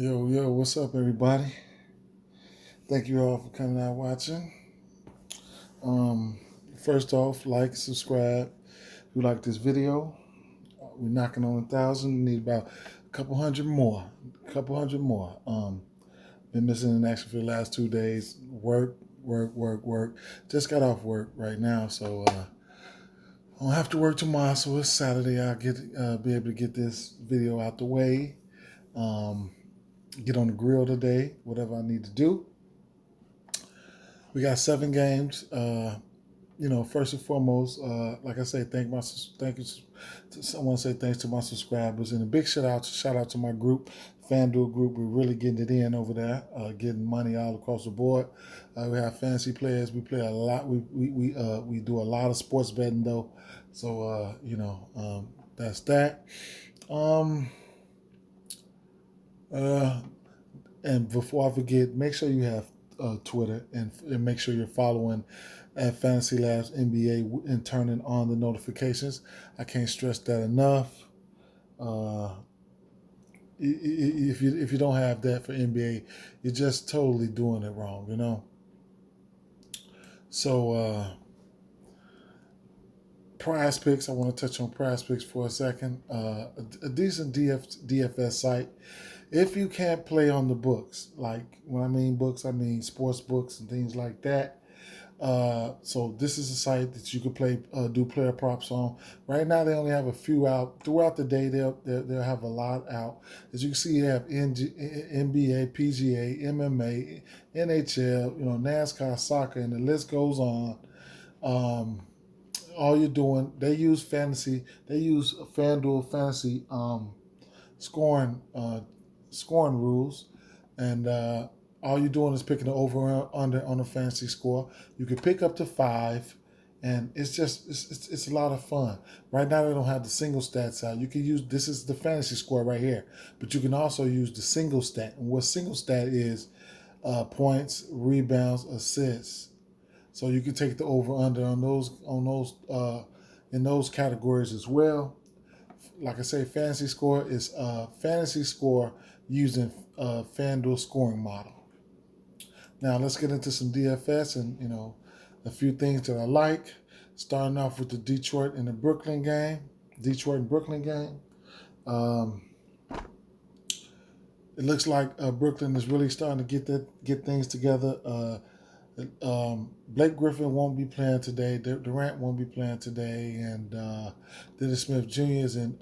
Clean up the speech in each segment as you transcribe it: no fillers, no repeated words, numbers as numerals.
Yo, what's up, everybody? Thank you all for coming out watching. Um, First off, like, subscribe. If you like this video, we're knocking on 1,000. We need about a couple hundred more. Been missing in action for the last 2 days. Work. Just got off work right now, so I don't have to work tomorrow. So it's Saturday. I'll be able to get this video out the way. Get on the grill today. Whatever I need to do. We got 7 games. First and foremost, like I say, I want to say thanks to my subscribers and a big shout out to my group, Fanduel group. We're really getting it in over there, getting money all across the board. We have fantasy players. We play a lot. We do a lot of sports betting though, so that's that. Um, uh, and before I forget, make sure you have Twitter and make sure you're following at Fantasy Labs NBA and turning on the notifications. I can't stress that enough. If you don't have that for NBA, you're just totally doing it wrong, So Prize Picks. I want to touch on Prize Picks for a second. A decent DFS site. If you can't play on the books, like when I mean books, I mean sports books and things like that. So this is a site that you can do player props on. Right now, they only have a few out. Throughout the day, they'll have a lot out. As you can see, you have NBA, PGA, MMA, NHL, NASCAR, soccer, and the list goes on. All you're doing, they use FanDuel fantasy scoring rules, and all you're doing is picking the over and under on a fantasy score. You can pick up to 5, and it's a lot of fun. Right now they don't have the single stats out. You can use, this is the fantasy score right here, but you can also use the single stat. And what single stat is, points, rebounds, assists. So you can take the over under on those in those categories as well. Like I say, fantasy score is fantasy score using FanDuel scoring model. Now let's get into some DFS and a few things that I like. Starting off with the Detroit and Brooklyn game. It looks like Brooklyn is really starting to get things together. Blake Griffin won't be playing today. Durant won't be playing today, and Dennis Smith Jr. is in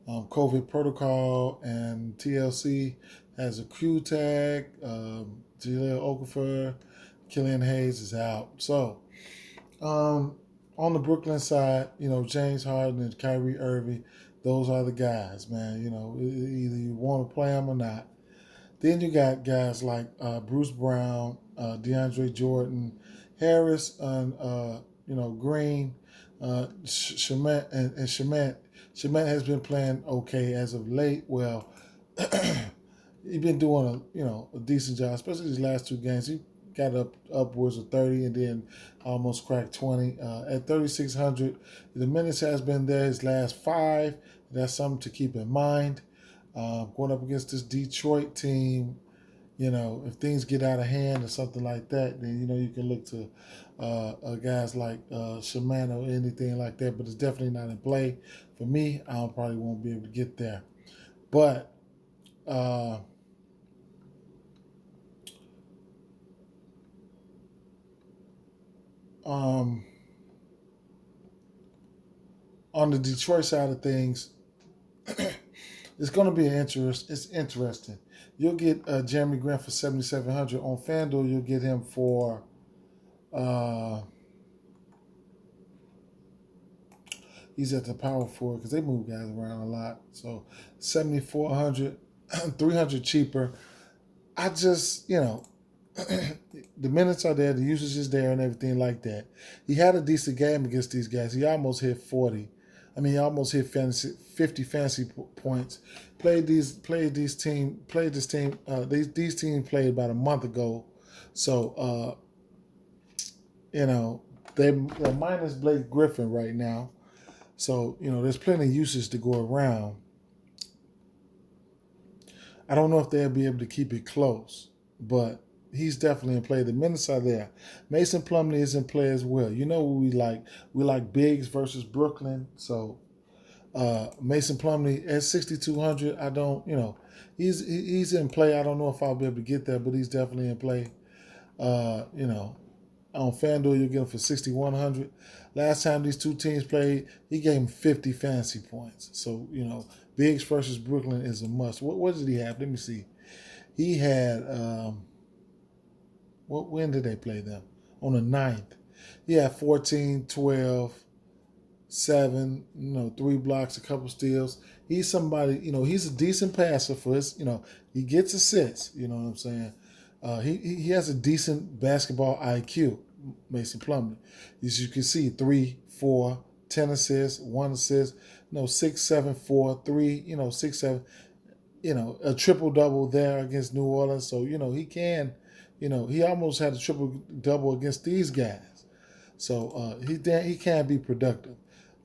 COVID protocol, and TLC has a Q tag. Jaleel Okafor, Killian Hayes is out. So on the Brooklyn side, James Harden and Kyrie Irving, those are the guys, man. Either you want to play them or not. Then you got guys like Bruce Brown, DeAndre Jordan, Harris, and Green, Shemet, and Shemet. Shemet has been playing okay as of late. Well, he's been doing a decent job, especially these last 2 games. He got upwards of 30 and then almost cracked 20 at 3,600. The minutes has been there his last 5. That's something to keep in mind. Going up against this Detroit team, if things get out of hand or something like that, then you can look to guys like Shaman or anything like that. But it's definitely not in play for me. I probably won't be able to get there. But on the Detroit side of things, it's going to be It's interesting. You'll get Jeremy Grant for 7,700 on FanDuel. You'll get him for he's at the power forward because they move guys around a lot. So 7,400, 300 cheaper. I just the minutes are there, the usage is there, and everything like that. He had a decent game against these guys. He almost hit 40. He almost hit 50 fantasy points. These teams played about a month ago, so they're minus Blake Griffin right now. So there's plenty of usage to go around. I don't know if they'll be able to keep it close, but he's definitely in play. The minutes are there. Mason Plumlee is in play as well. You know what we like? We like Biggs versus Brooklyn. So Mason Plumlee at 6,200. I don't, he's in play. I don't know if I'll be able to get there, but he's definitely in play. On Fanduel, you'll get him for 6,100. Last time these two teams played, he gave him 50 fantasy points. So, Biggs versus Brooklyn is a must. What did he have? Let me see. He had, when did they play them? On the 9th. He had 14, 12, 7, 3 blocks, a couple steals. He's somebody, he's a decent passer for his, he gets assists, you know what I'm saying? He has a decent basketball IQ, Mason Plumlee. As you can see, 3, 4, 10 assists, 1 assist, 6, 7, 4, 3, 6, 7, a triple-double there against New Orleans. So, he can, he almost had a triple-double against these guys. So he can be productive.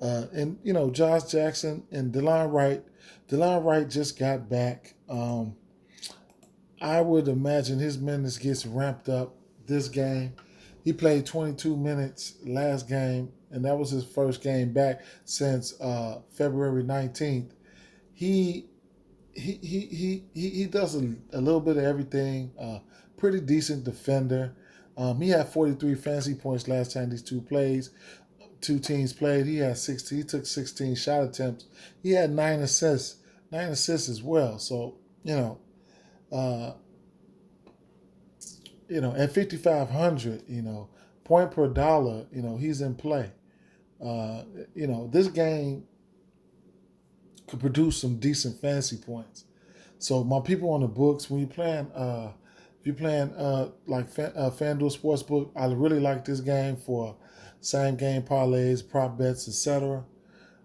And Josh Jackson and Delon Wright. Delon Wright just got back. I would imagine his minutes gets ramped up this game. He played 22 minutes last game, and that was his first game back since February 19th. He does a little bit of everything. Pretty decent defender. He had 43 fantasy points last time these two teams played. He had 60. He took 16 shot attempts. He had 9 assists as well. So at 5,500, point per dollar, he's in play. This game could produce some decent fantasy points. So my people on the books, when you playing, if you're playing FanDuel Sportsbook, I really like this game for same game parlays, prop bets, etc.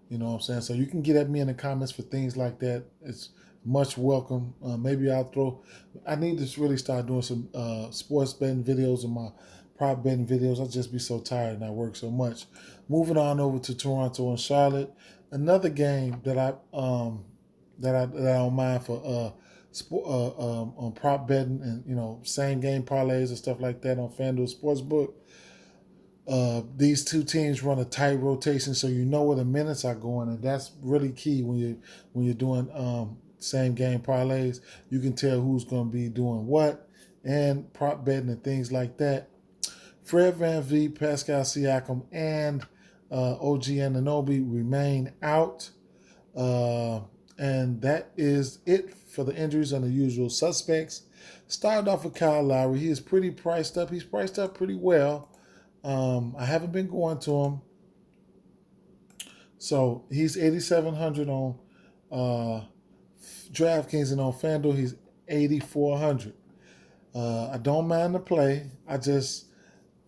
You know what I'm saying? So you can get at me in the comments for things like that. It's much welcome. Maybe I need to really start doing some sports betting videos and my prop betting videos. I'll just be so tired and I work so much. Moving on over to Toronto and Charlotte. Another game that I don't mind for on prop betting and same game parlays and stuff like that on FanDuel Sportsbook. These two teams run a tight rotation, so you know where the minutes are going, and that's really key when you're doing same game parlays. You can tell who's going to be doing what and prop betting and things like that. Fred VanVleet, Pascal Siakam, and OG Anunoby remain out. And that is it for the injuries on the usual suspects. Started off with Kyle Lowry. He is pretty priced up. He's priced up pretty well. I haven't been going to him. So he's 8,700 on DraftKings, and on FanDuel he's 8,400. I don't mind the play. I just,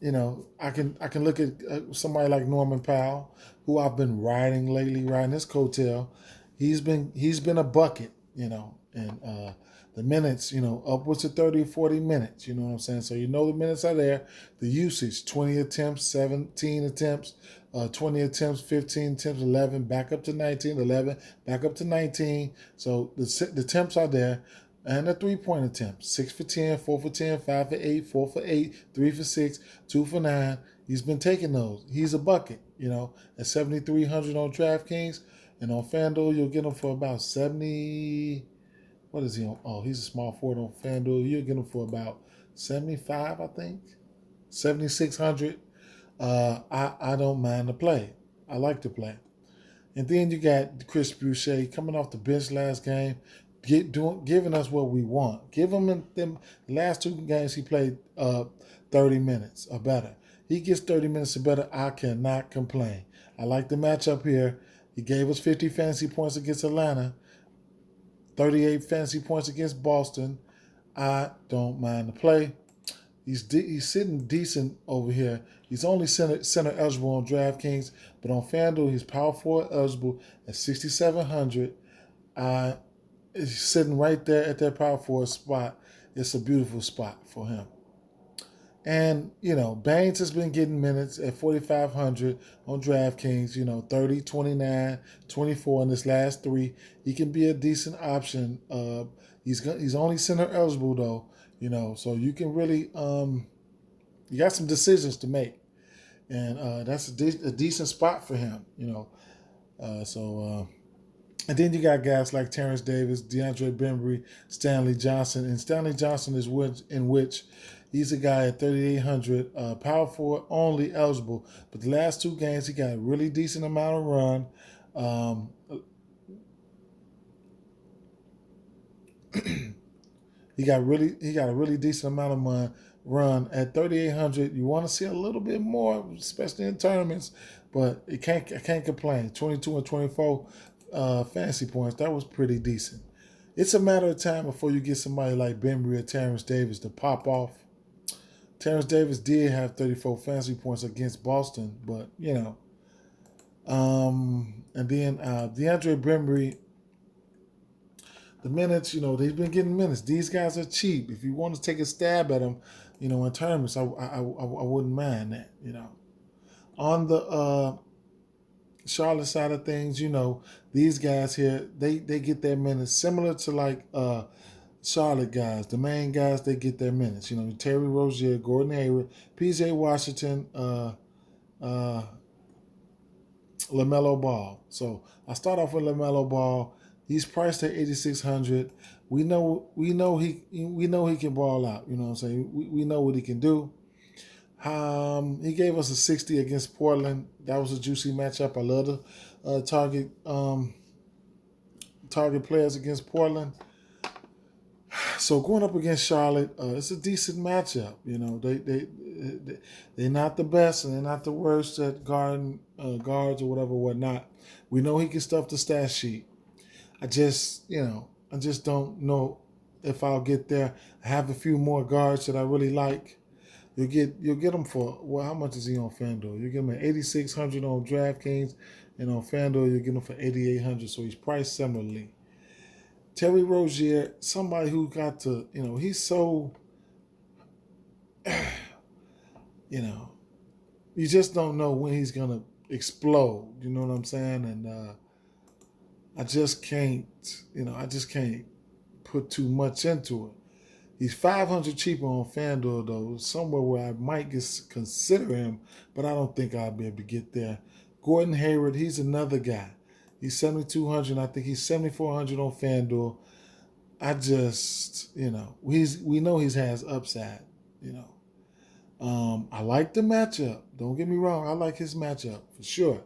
I can look at somebody like Norman Powell, who I've been riding his coattail. He's been a bucket, and the minutes, upwards of 30 or 40 minutes, you know what I'm saying? So the minutes are there. The usage, 20 attempts, 17 attempts, 20 attempts, 15 attempts, 11, back up to 19, 11, back up to 19. So the attempts are there. And the 3-point attempts, 6 for 10, 4 for 10, 5 for 8, 4 for 8, 3 for 6, 2 for 9. He's been taking those. He's a bucket, at 7,300 on DraftKings. And on FanDuel, you'll get him for about 70. What is he on? Oh, he's a small forward on FanDuel. You'll get him for about 75, I think. 7,600. I don't mind the play. I like to play. And then you got Chris Boucher coming off the bench last game, giving us what we want. Give him in them last 2 games he played 30 minutes or better. He gets 30 minutes or better. I cannot complain. I like the matchup here. He gave us 50 fantasy points against Atlanta, 38 fantasy points against Boston. I don't mind the play. He's sitting decent over here. He's only center eligible on DraftKings, but on FanDuel he's power forward eligible at 6,700. He's sitting right there at that power forward spot. It's a beautiful spot for him. And, Baines has been getting minutes at 4,500 on DraftKings, 30, 29, 24 in his last 3. He can be a decent option. He's only center eligible though, so you can really you got some decisions to make, and that's a decent spot for him, and then you got guys like Terrence Davis, DeAndre Bembry, Stanley Johnson, and Stanley Johnson is in which he's a guy at 3,800, power forward only eligible. But the last 2 games he got a really decent amount of run. He got a really decent amount of run at 3,800. You want to see a little bit more, especially in tournaments, but I can't complain. 22 and 24 fantasy points. That was pretty decent. It's a matter of time before you get somebody like Bembry or Terrence Davis to pop off. Terrence Davis did have 34 fantasy points against Boston, but and then DeAndre Bembry, the minutes, they've been getting minutes. These guys are cheap. If you want to take a stab at them, in tournaments, I wouldn't mind that. On the Charlotte side of things, these guys here, they get their minutes similar to like Charlotte guys. The main guys, they get their minutes. Terry Rozier, Gordon Hayward, P.J. Washington, LaMelo Ball. So I start off with LaMelo Ball. He's priced at 8,600. We know he can ball out. You know what I'm saying? We know what he can do. He gave us a 60 against Portland. That was a juicy matchup. I love the target players against Portland. So going up against Charlotte, it's a decent matchup. They're not the best and they're not the worst at guards or whatnot. We know he can stuff the stat sheet. I just don't know if I'll get there. I have a few more guards that I really like. You'll get them for, how much is he on Fanduel? You get him at 8,600 on Draftkings, and on Fanduel you get him for 8,800. So he's priced similarly. Terry Rozier, somebody who got to, he's so, you just don't know when he's gonna explode. You know what I'm saying? And I just can't put too much into it. He's 500 cheaper on FanDuel, though, somewhere where I might consider him, but I don't think I'll be able to get there. Gordon Hayward, he's another guy. He's 7,200. I think he's 7,400 on FanDuel. I just, we know he has upside, I like the matchup. Don't get me wrong. I like his matchup for sure.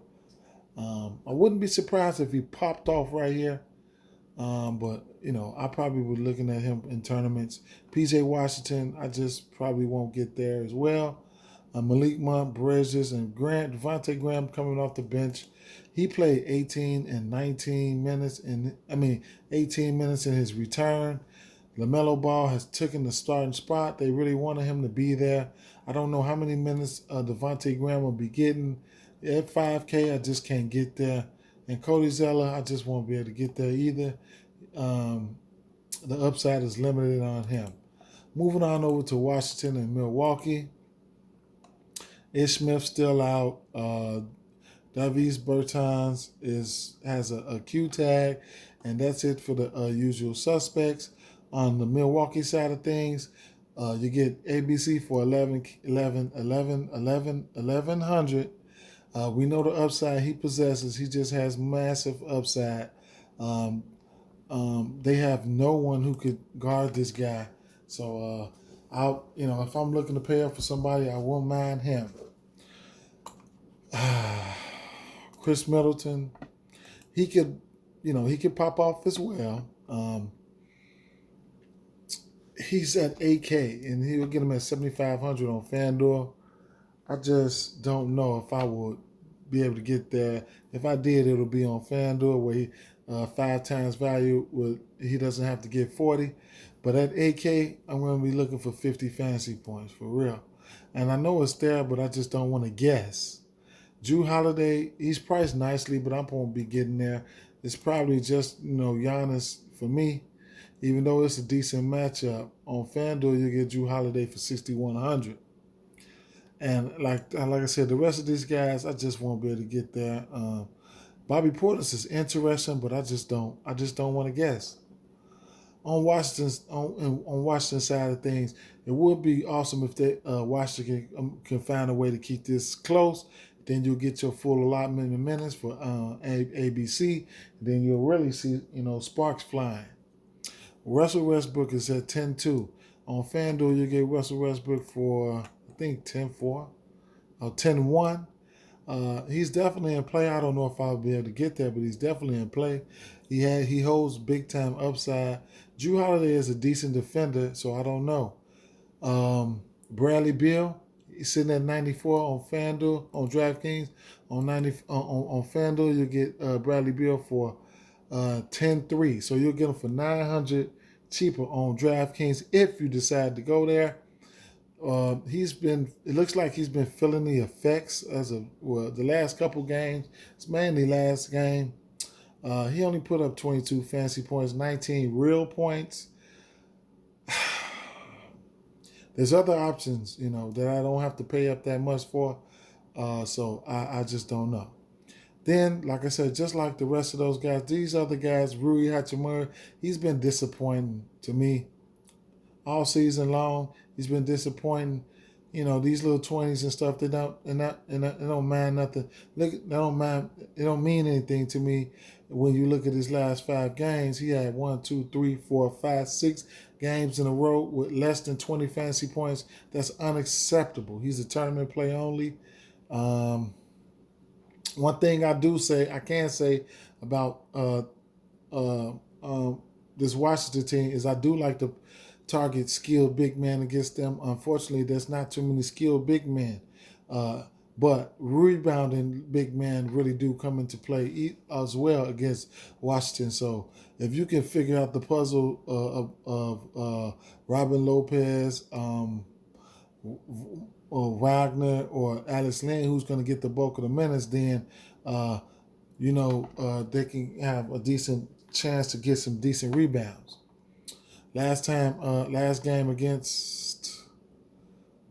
I wouldn't be surprised if he popped off right here. But, I probably would looking at him in tournaments. P.J. Washington, I just probably won't get there as well. Malik Monk, Bridges, and Devontae Graham coming off the bench. He played 18 and 19 minutes, 18 minutes in his return. LaMelo Ball has taken the starting spot. They really wanted him to be there. I don't know how many minutes Devontae Graham will be getting. At 5K, I just can't get there. And Cody Zeller, I just won't be able to get there either. The upside is limited on him. Moving on over to Washington and Milwaukee. Ish Smith still out. Davis Bertans has a Q tag, and that's it for the usual suspects. On the Milwaukee side of things, you get ABC for 1,100. We know the upside he possesses. He just has massive upside. They have no one who could guard this guy. So if I'm looking to pay up for somebody, I won't mind him. Chris Middleton, he could pop off as well. He's at 8K, and he'll get him at 7,500 on FanDuel. I just don't know if I would be able to get there. If I did, it'll be on FanDuel where he 5 times value. He doesn't have to get 40. But at 8K, I'm going to be looking for 50 fantasy points for real. And I know it's there, but I just don't want to guess. Jrue Holiday, he's priced nicely, but I'm going to be getting there. It's probably just, Giannis for me. Even though it's a decent matchup, on FanDuel, you get Jrue Holiday for 6,100. And like I said, the rest of these guys, I just won't be able to get there. Bobby Portis is interesting, but I just don't want to guess. on Washington's on Washington side of things, it would be awesome if they Washington can find a way to keep this close. Then you'll get your full allotment of minutes for ABC. Then you'll really see sparks flying. Russell Westbrook is at 10-2. On FanDuel, you get Russell Westbrook for I think 10-4 or 10-1. He's definitely in play. I don't know if I'll be able to get there, but he's definitely in play. He holds big time upside. Drew Holiday is a decent defender, so I don't know. Bradley Beal, he's sitting at 94 on FanDuel, on DraftKings. On FanDuel, you get Bradley Beal for 10-3. So you'll get him for $900 cheaper on DraftKings if you decide to go there. It looks like he's been feeling the effects the last couple games. It's mainly last game. He only put up 22 fantasy points, 19 real points. There's other options, that I don't have to pay up that much for. So I just don't know. Then, like I said, just like the rest of those guys, these other guys, Rui Hachimura, he's been disappointing to me all season long. He's been disappointing. These little 20s and stuff, they don't mind nothing. Look, it don't mean anything to me. When you look at his last 5 games, he had 1, 2, 3, 4, 5, 6 games in a row with less than 20 fantasy points. That's unacceptable. He's a tournament play only. One thing I can say about this Washington team is I do like to target skilled big men against them. Unfortunately, there's not too many skilled big men. But rebounding big men really do come into play as well against Washington. So if you can figure out the puzzle of Robin Lopez, or Wagner, or Alex Len, who's going to get the bulk of the minutes, then they can have a decent chance to get some decent rebounds. Last game against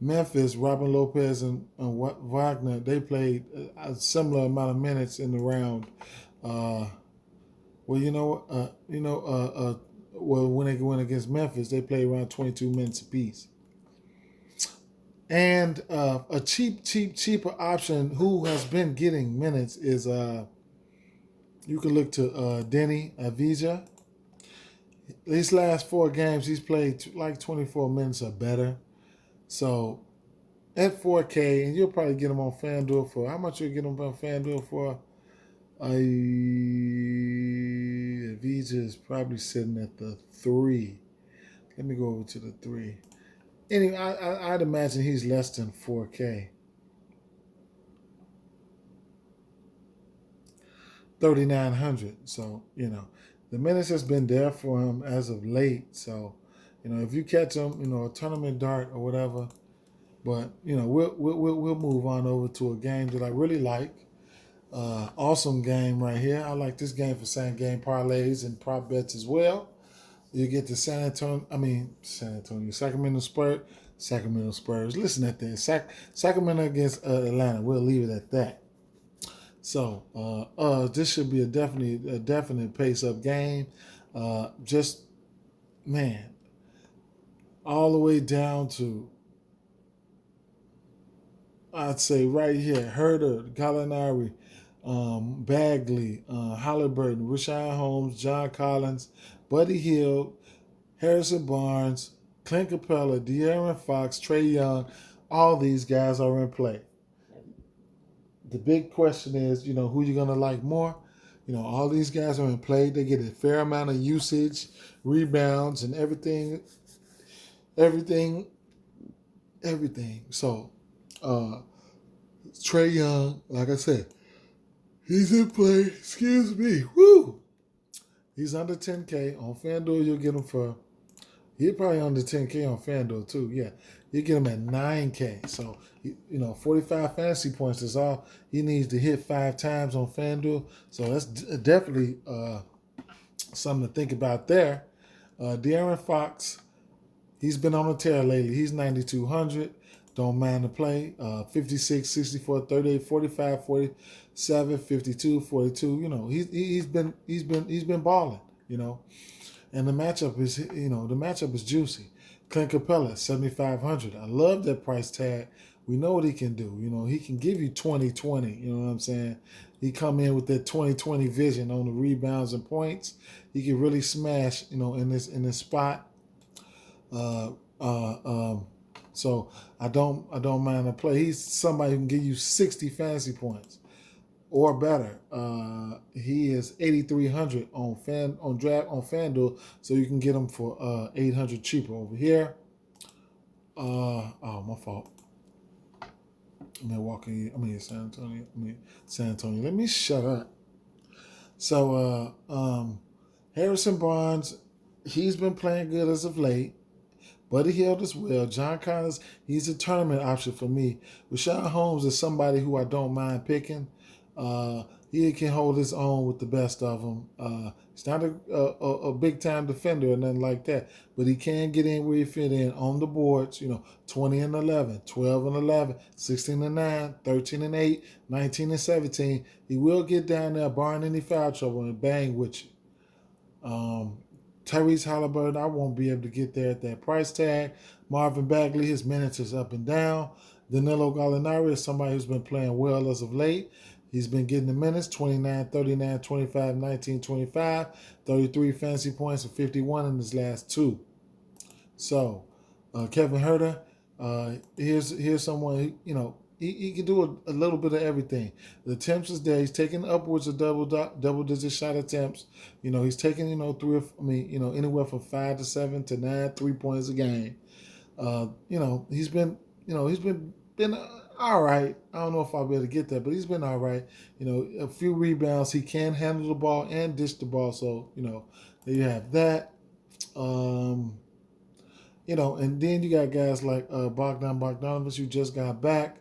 Memphis, Robin Lopez and Wagner, they played a similar amount of minutes in the round. When they went against Memphis, they played around 22 minutes apiece. And a cheaper option who has been getting minutes is you can look to Denny Avija. These last 4 games, he's played like 24 minutes or better. So at 4K, and you'll probably get him on FanDuel for how much? You'll get him on FanDuel for? Avija is probably sitting at the 3. Let me go over to the 3. Anyway, I'd imagine he's less than 4K. 3,900. So, the minutes has been there for him as of late. So, if you catch him, a tournament dart or whatever. But, we'll move on over to a game that I really like. Awesome game right here. I like this game for same game parlays and prop bets as well. You get the Sacramento Spurs. Listen at this. Sacramento against Atlanta. We'll leave it at that. So this should be a definite pace-up game. All the way down to, I'd say right here, Herder, Gallinari, Bagley, Halliburton, Rashawn Holmes, John Collins, Buddy Hield, Harrison Barnes, Clint Capella, De'Aaron Fox, Trae Young. All these guys are in play. The big question is, who you're going to like more. All these guys are in play. They get a fair amount of usage, rebounds, and everything. So, Trae Young, like I said, he's in play. Excuse me. Woo! He's under 10K. On FanDuel, you'll get him for, he's probably under 10K on FanDuel too. Yeah, you get him at 9K. So, 45 fantasy points is all he needs to hit 5 times on FanDuel. So that's definitely something to think about there. De'Aaron Fox, he's been on a tear lately. He's 9,200. Don't mind the play. 56, 64, 38, 45, 47, 52, 42. He's been balling. And the matchup is juicy. Clint Capella, 7,500. I love that price tag. We know what he can do. He can give you 20-20. You know what I'm saying? He come in with that 20-20 vision on the rebounds and points. He can really smash, in this spot. So I don't mind the play. He's somebody who can give you 60 fantasy points or better. He is 8,300 on Fanduel, so you can get him for 800 cheaper over here. My fault. San Antonio. Let me shut up. So Harrison Barnes, he's been playing good as of late. Buddy Hield as well. John Collins, he's a tournament option for me. Rashawn Holmes is somebody who I don't mind picking. He can hold his own with the best of them. He's not a big-time defender or nothing like that, but he can get in where he fit in on the boards, 20 and 11, 12 and 11, 16 and 9, 13 and 8, 19 and 17. He will get down there, barring any foul trouble, and bang with you. Tyrese Halliburton, I won't be able to get there at that price tag. Marvin Bagley, his minutes is up and down. Danilo Gallinari is somebody who's been playing well as of late. He's been getting the minutes, 29, 39, 25, 19, 25, 33 fantasy points, and 51 in his last two. So, Kevin Huerter, here's someone, he can do a little bit of everything. The attempts is there. He's taking upwards of double-digit shot attempts. He's taking, anywhere from 5 to 7 to 9 3-pointers a game. He's been all right. I don't know if I'll be able to get that, but he's been all right. A few rebounds. He can handle the ball and dish the ball. So, there you have that. And then you got guys like Bogdan Bogdanovic, who just got back.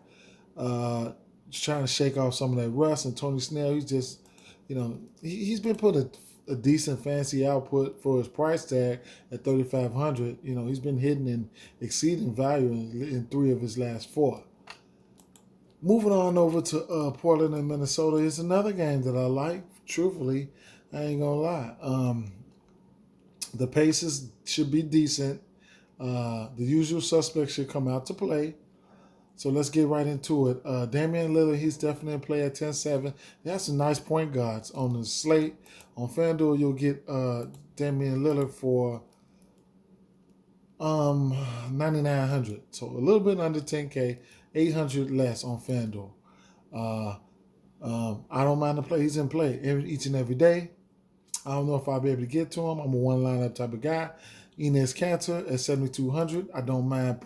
Just trying to shake off some of that rust. And Tony Snell, he's just, he's been put a decent fancy output for his price tag at 3,500. He's been hitting and exceeding value in 3 of his last 4. Moving on over to Portland and Minnesota is another game that I like. Truthfully, I ain't gonna lie. The paces should be decent. The usual suspects should come out to play. So let's get right into it. Damian Lillard, he's definitely in play at 10-7. He has some nice point guards on the slate. On FanDuel, you'll get Damian Lillard for 9,900. So a little bit under 10K, 800 less on FanDuel. I don't mind the play. He's in play each and every day. I don't know if I'll be able to get to him. I'm a one lineup type of guy. Enes Kanter at 7,200. I don't mind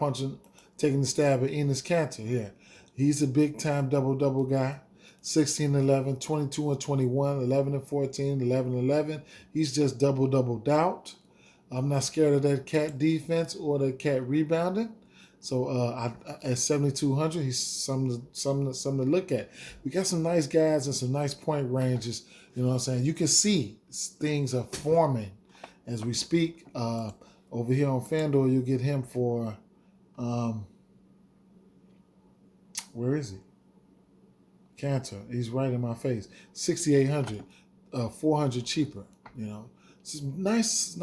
taking the stab at Enes Kanter here. He's a big-time double-double guy. 16-11, 22-21, 11-14, 11-11. He's just double-doubled out. I'm not scared of that cat defense or the cat rebounding. So at 7,200, he's something to look at. We got some nice guys and some nice point ranges. You know what I'm saying? You can see things are forming as we speak. Over here on FanDuel, you'll get him for... where is he? Cantor. He's right in my face. 6,800, 400 cheaper. It's nice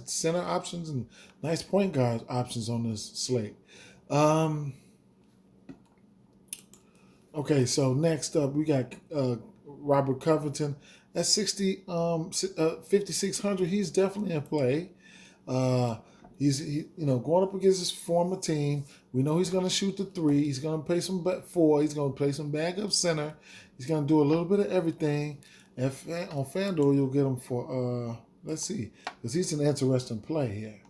center options and nice point guard options on this slate. Okay, so next up we got Robert Covington at 5,600. He's definitely in play. He's going up against his former team. We know he's going to shoot the 3. He's going to play some 4. He's going to play some backup center. He's going to do a little bit of everything. On FanDuel, you'll get him for let's see, because he's an interesting play here,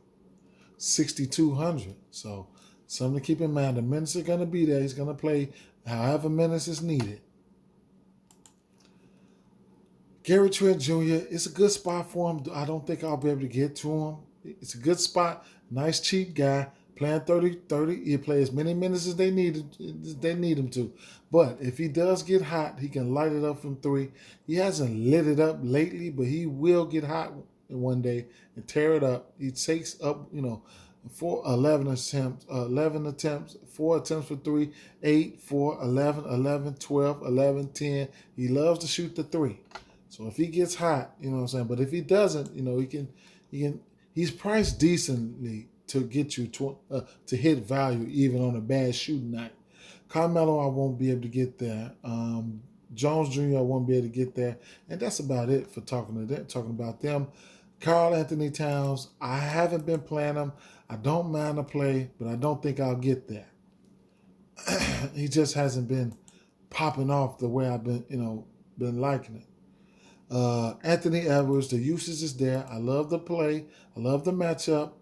6,200. So something to keep in mind. The minutes are going to be there. He's going to play however minutes is needed. Gary Trent Jr. It's a good spot for him. I don't think I'll be able to get to him. It's a good spot. Nice, cheap guy. Playing 30. He'll play as many minutes as they need him to. But if he does get hot, he can light it up from 3. He hasn't lit it up lately, but he will get hot one day and tear it up. He takes up, 11 attempts, 4 attempts for 3, 8, 4, 11, 11, 12, 11, 10. He loves to shoot the 3. So if he gets hot, you know what I'm saying. But if he doesn't, he's priced decently to get you to hit value even on a bad shooting night. Carmelo, I won't be able to get there. Jones Jr., I won't be able to get there, and that's about it for talking about them. Karl Anthony Towns, I haven't been playing him. I don't mind the play, but I don't think I'll get there. He just hasn't been popping off the way I've been liking it. Anthony Edwards, the usage is there. I love the play. I love the matchup.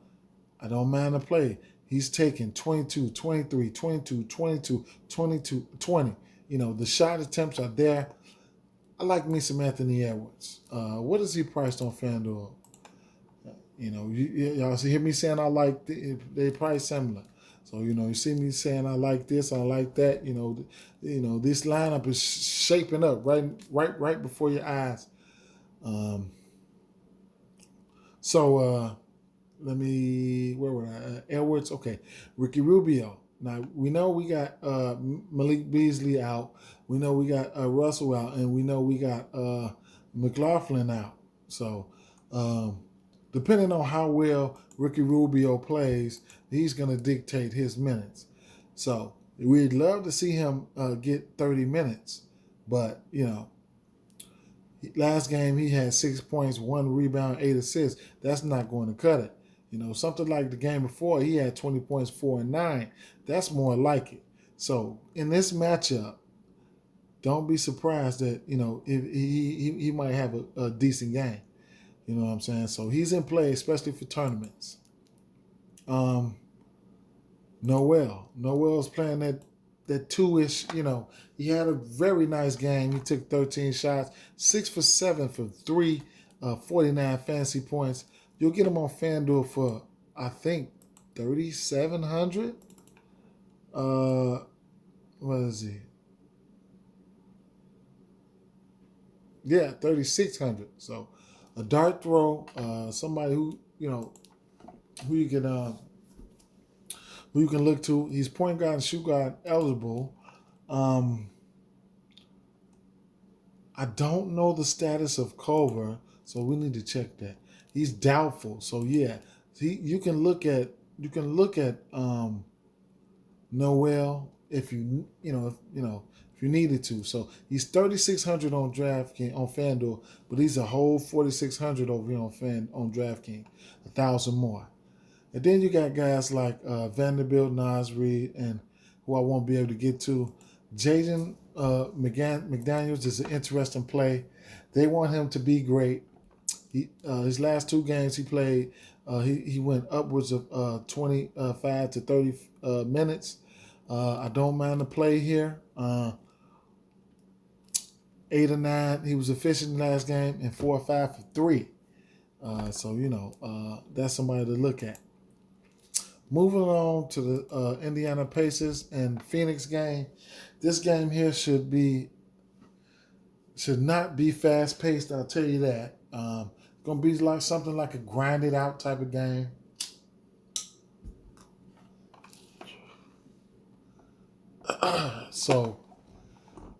I don't mind the play. He's taking 22, 23, 22, 22, 22, 20. The shot attempts are there. I like me some Anthony Edwards. What is he priced on Fanduel? Y'all hear me saying I like they price similar. So you see me saying I like this, I like that. This lineup is shaping up right before your eyes. Let me, where were I? Edwards, okay. Ricky Rubio. Now, we know we got Malik Beasley out. We know we got Russell out. And we know we got McLaughlin out. So, depending on how well Ricky Rubio plays, he's going to dictate his minutes. So, we'd love to see him get 30 minutes. But, last game he had 6 points, 1 rebound, 8 assists. That's not going to cut it. Something like the game before, he had 20 points, 4 and 9. That's more like it. So in this matchup, don't be surprised that if he might have a decent game. You know what I'm saying? So he's in play, especially for tournaments. Noel's playing that two-ish. He had a very nice game. He took 13 shots, 6 for 7 for 49 fantasy points. You'll get him on FanDuel for, I think, $3,700. What is he? Yeah, $3,600. So a dart throw, somebody who you can look to. He's point guard and shoot guard eligible. I don't know the status of Culver, so we need to check that. He's doubtful, so yeah. You can look at Noel if you needed to. So he's 3,600 on DraftKings on FanDuel, but he's a whole 4,600 over here on DraftKings, 1,000 more. And then you got guys like Vanderbilt, Nas Reed, and who I won't be able to get to. Jaden McDaniels is an interesting play. They want him to be great. His last 2 games he played, he went upwards of 25 to 30 minutes. I don't mind the play here. 8 or 9, he was efficient last game, and 4 or 5 for 3. That's somebody to look at. Moving on to the Indiana Pacers and Phoenix game. This game here should not be fast paced. I'll tell you that. Gonna be like something like a grinded out type of game. So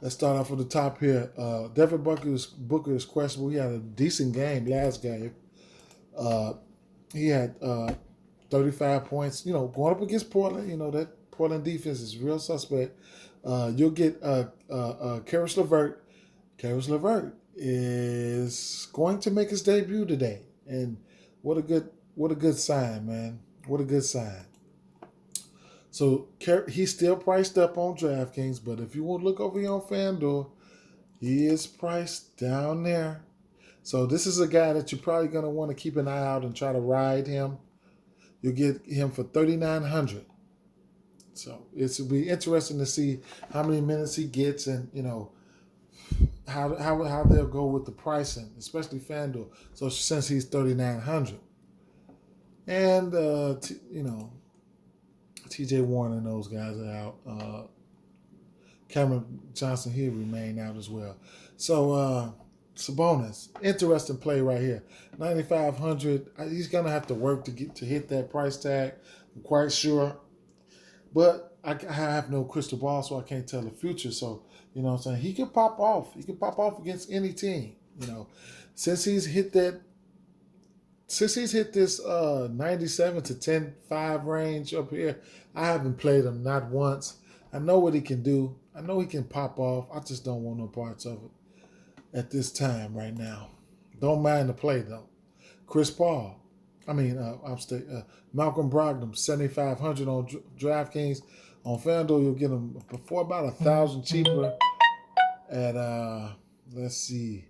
let's start off with the top here. Devin Booker is questionable. He had a decent game last game. He had 35 points. Going up against Portland, that Portland defense is real suspect. You'll get Karis LeVert. Karis LeVert is going to make his debut today, and what a good sign, man. What a good sign. So he's still priced up on DraftKings, but if you want to look over here on FanDuel, he is priced down there. So this is a guy that you're probably going to want to keep an eye out and try to ride him. You'll get him for $3,900. So it'll be interesting to see how many minutes he gets, and how they'll go with the pricing, especially FanDuel. So since he's $3,900, and T.J. Warren and those guys are out. Cameron Johnson, he'll remain out as well. So Sabonis, interesting play right here. 9,500. He's gonna have to work to hit that price tag. I'm quite sure, but I have no crystal ball, so I can't tell the future. So what I'm saying, he could pop off. He could pop off against any team. You know, since he's hit that, since he's hit this 97 to 10-5 range up here, I haven't played him not once. I know what he can do. I know he can pop off. I just don't want no parts of it at this time right now. Don't mind the play though. Chris Paul. Malcolm Brogdon, 7,500 on DraftKings. On Fanduel, you'll get him for about 1,000 cheaper at let's see,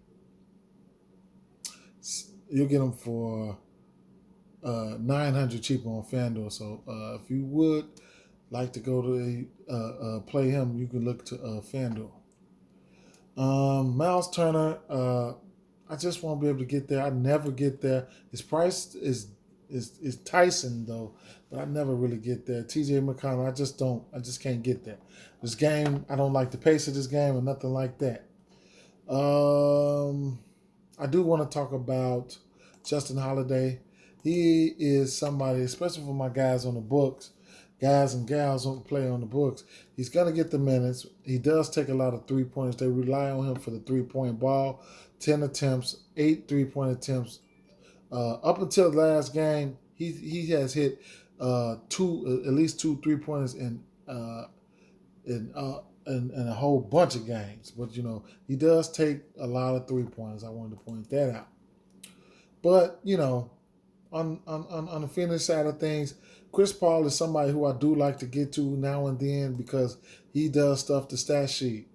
you'll get him for 900 cheaper on Fanduel. So if you would like to go to play him, you can look to Fanduel. Miles Turner, I just won't be able to get there. I never get there. His price is Tyson though, but I never really get there. TJ McConnell, I just can't get there. This game, I don't like the pace of this game or nothing like that. I do want to talk about Justin Holiday. He is somebody, especially for my guys on the books, guys and gals who play on the books. He's going to get the minutes. He does take a lot of three-pointers. They rely on him for the three-point ball. 10 attempts, 8 three-point attempts. Up until the last game, he has hit at least 2 three-pointers in a whole bunch of games. But, you know, he does take a lot of three-pointers. I wanted to point that out. But, you know, on the Phoenix side of things, Chris Paul is somebody who I do like to get to now and then because he does stuff to stat sheet.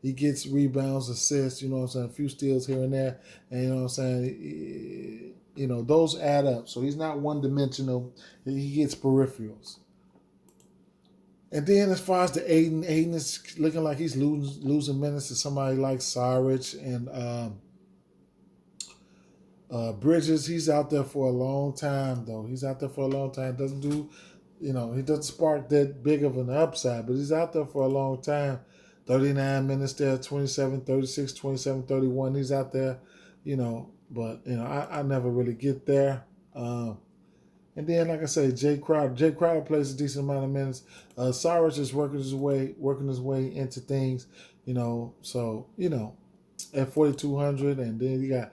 He gets rebounds, assists, you know what I'm saying, a few steals here and there. And you know what I'm saying, you know, those add up. So he's not one-dimensional. He gets peripherals. And then as far as the Aiden is looking like he's losing minutes to somebody like Saric and Bridges. He's out there for a long time, though. He's out there for a long time. Doesn't do, you know, he doesn't spark that big of an upside, but he's out there for a long time. 39 minutes there, 27, 36, 27, 31. He's out there, you know, but, you know, I never really get there. And then, like I say, Jay Crowder. Jay Crowder plays a decent amount of minutes. Saric is working his way into things, you know. So, you know, at 4,200, and then you got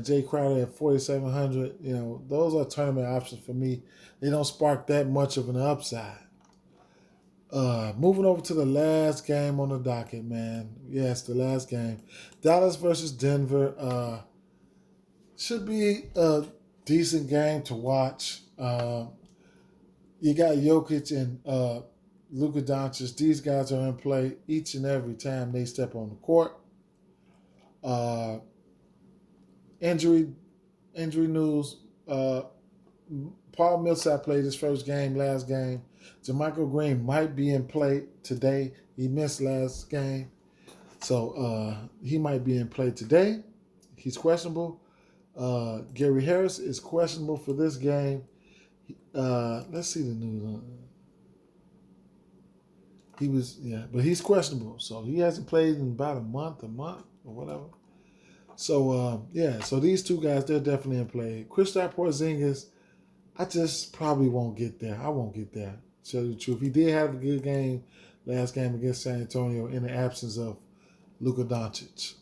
Jay Crowder at 4,700. You know, those are tournament options for me. They don't spark that much of an upside. Moving over to the last game on the docket, man. Yes, the last game. Dallas versus Denver. Should be a decent game to watch. You got Jokic and Luka Doncic. These guys are in play each and every time they step on the court. Injury news. Paul Millsap played his last game. JaMychal Green might be in play today. He missed last game. So he might be in play today. He's questionable. Gary Harris is questionable for this game. Let's see the news. But he's questionable. So he hasn't played in about a month or whatever. So, so these two guys, they're definitely in play. Kristaps Porzingis, I just probably won't get there. I won't get there, to tell you the truth. He did have a good game last game against San Antonio in the absence of Luka Doncic.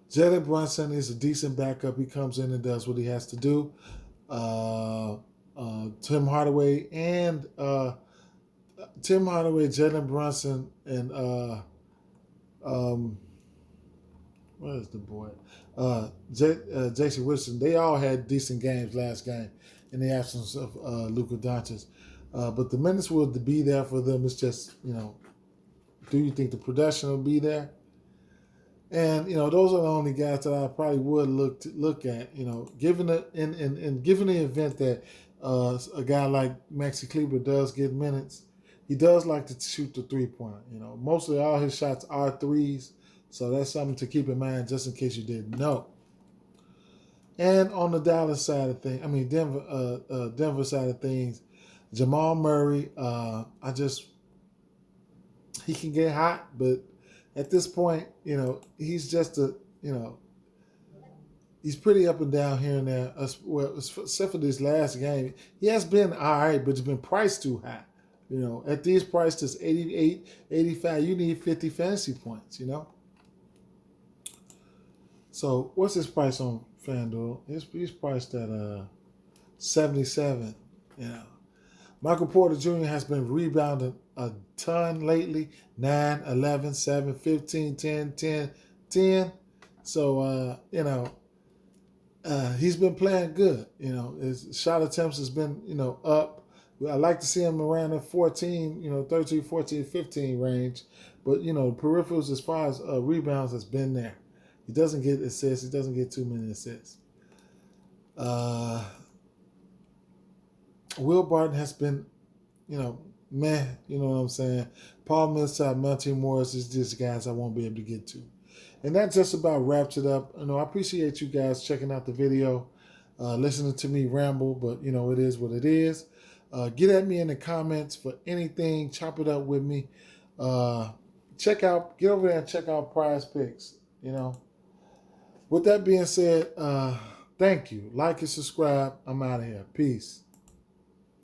Jalen Brunson is a decent backup. He comes in and does what he has to do. Tim Hardaway, Jalen Brunson, and what is the boy? Jason Wilson. They all had decent games last game in the absence of Luka Doncic. But the minutes will be there for them. It's just, you know, do you think the production will be there? And, you know, those are the only guys that I probably would look at, you know, given the event that a guy like Maxi Kleber does get minutes, he does like to shoot the three-pointer. You know, mostly all his shots are threes, so that's something to keep in mind just in case you didn't know. And on the Dallas side of things, Denver side of things, Jamal Murray, he can get hot, but at this point, you know, he's just he's pretty up and down here and there. Except for this last game, he has been all right, but it's been priced too high. You know, at these prices, 88, 85, you need 50 fantasy points, you know. So what's his price on FanDuel? He's priced at 77. You know, Michael Porter Jr. has been rebounding a ton lately. 9, 11, 7, 15, 10, 10, 10. So you know, he's been playing good. You know, his shot attempts has been, you know, up. I like to see him around the 14, you know, 13, 14, 15 range. But, you know, peripherals as far as rebounds has been there. He doesn't get assists. He doesn't get too many assists. Will Barton has been, you know, meh, you know what I'm saying? Paul Millsap, Monte Morris is just guys I won't be able to get to. And that just about wraps it up. You know, I appreciate you guys checking out the video, listening to me ramble, but, you know, it is what it is. Get at me in the comments for anything. Chop it up with me. Get over there and check out Prize Picks, you know. With that being said, thank you. Like and subscribe. I'm out of here. Peace.